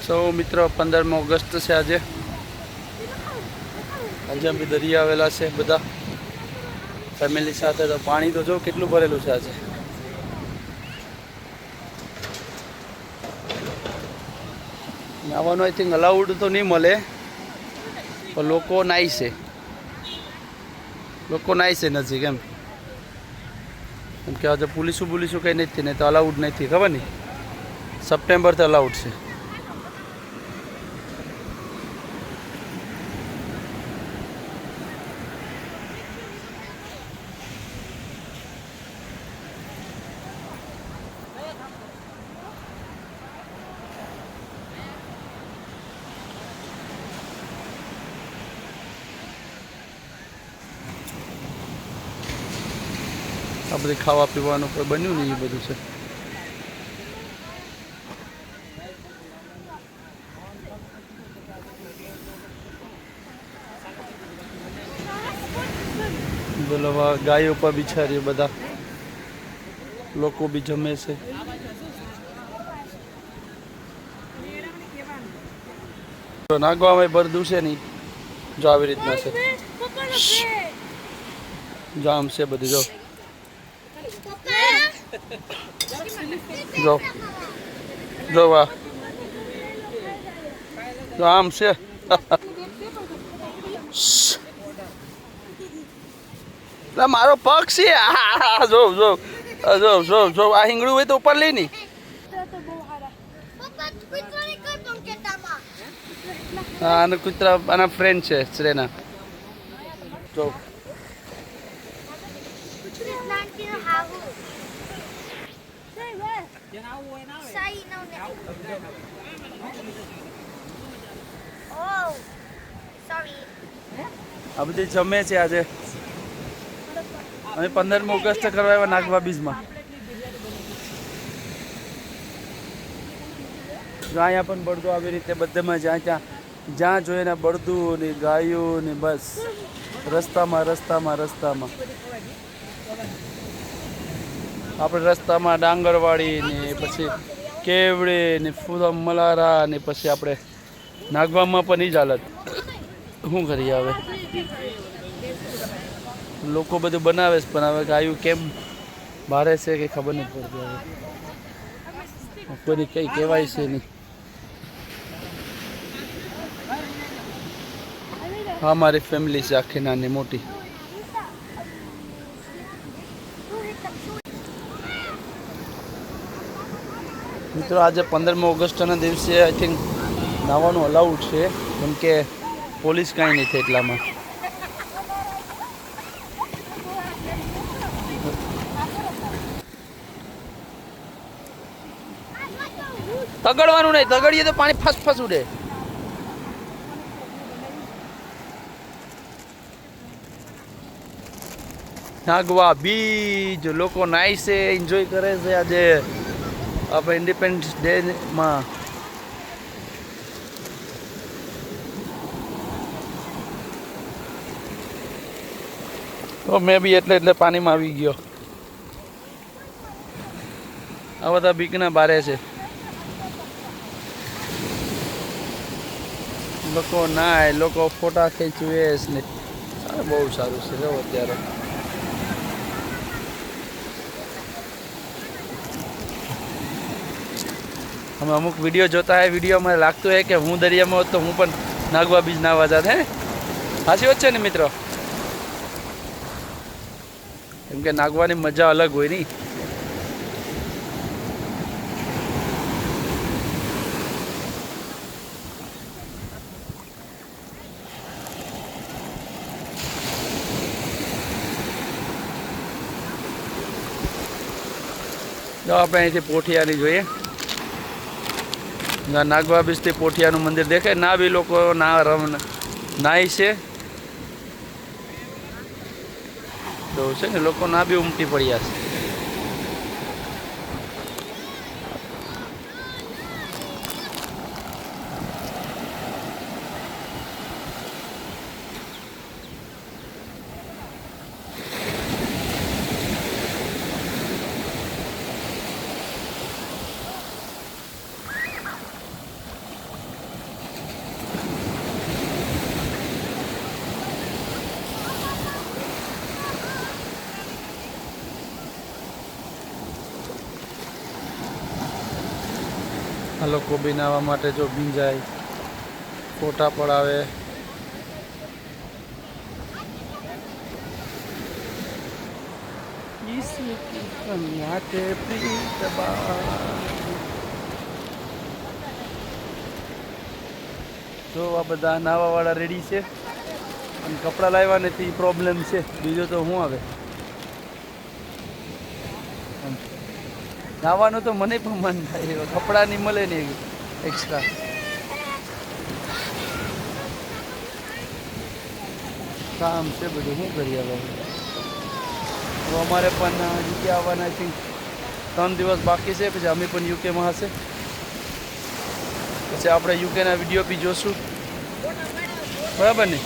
સૌ મિત્રો 15 ઓગસ્ટ છે આજે અમે દરિયા આવેલા છે બધા ફેમિલી સાથે। તો પાણી તો જો કેટલું ભરેલું છે આજે। નાવાનું આઈ થિંક અલાઉડ તો નહીં મળે પણ લોકો નાય છે નજીક કેમ કે આજે પોલીસું કંઈ નથી નહીં તો અલાઉડ નથી ખબર નહીં સપ્ટેમ્બરથી અલાઉડ છે। આ બધી ખાવા પીવાનું કોઈ બન્યું નહીં એ બધું છે। બોલો ગાયો પર બિચારી બધા લોકો બી જમે છે। નાગવામાં ભરદું છે નહીં જો આવી રીતના છે જામ છે બધી જો વાહ જો આમ છે મારો પગ છે જો આ હિંગડું હોય તો ઉપર લઈ ની હા અને કૂતરા આના ફ્રેન્ડ છે શ્રેના જો આ બધી જમે છે આજે અમે 15 ઓગસ્ટ કરવા આવ્યા નાગવા બીજમાં। જો અહીંયા પણ બળદું આવી રીતે બધામાં જ્યાં જોઈએ ને બળદું ને ગાયું ને બસ રસ્તામાં આપણે રસ્તામાં ડાંગરવાડી ને પછી કેવડી ને ફૂલમ મલારા ને પછી આપણે નાગવામાં પણ એ જ હાલત શું કરીએ હવે લોકો બધું બનાવે છે પણ હવે ગાયું કેમ ભારે છે કે ખબર નહીં પડતી હવે કોઈને કંઈ કહેવાય છે નહીં। હા મારી ફેમિલી છે આખી નાની મોટી। મિત્રો આજે 15 ઓગસ્ટના દિવસે આઈ થિંક નાવાનું અલાઉડ છે કેમ કે પોલીસ કાંઈ નહીં થાય એટલામાં। તગડવાનું નહીં તગડીએ તો પાણી ફસ ઉડે। નાગવા બીજ લોકો નાય છે એન્જોય કરે છે આજે આપણે ઇન્ડિપેન્ડન્સ ડેમાં। તો મેં બી એટલે પાણીમાં આવી ગયો। આ બધા બીકના બારે છે લોકો નાય લોકો ફોટા ખેંચવે ને બહુ સારું છે જો અત્યારે અમે અમુક વિડીયો જોતા હોય વિડીયોમાં લાગતું હોય કે હું દરિયામાં હોત તો હું પણ નાગવા બીજ નાવા જાત હે સાચી વાત છે ને મિત્રો કેમ કે નાગવાની મજા અલગ હોય નહીં। જો આપણે અહીંથી પોઠિયાની જોઈએ નાગવા બીજથી પોઠિયાનું મંદિર દેખાય ના બી લોકો નાય છે એવું છે ને લોકો ના બી ઉમટી પડ્યા છે। આ લોકો બી નાહવા માટે જો ભીંજાય, ફોટા પડાવે. જો આ બધા નાવાવાળા રેડી છે અને કપડાં લાવ્યા નથી પ્રોબ્લેમ છે, બીજો તો શું આવે. નાવાનું તો મને પણ મન થાય, કપડાં નહીં મળે ને એક્સ્ટ્રા. કામ છે બધું, શું કરીએ હવે. અમારે પણ યુકે આવવાના આઈ થિંક 3 દિવસ બાકી છે, પછી અમે પણ યુકેમાં હશે. પછી આપણે યુકેના વિડીયો બી જોશું, બરાબર ને.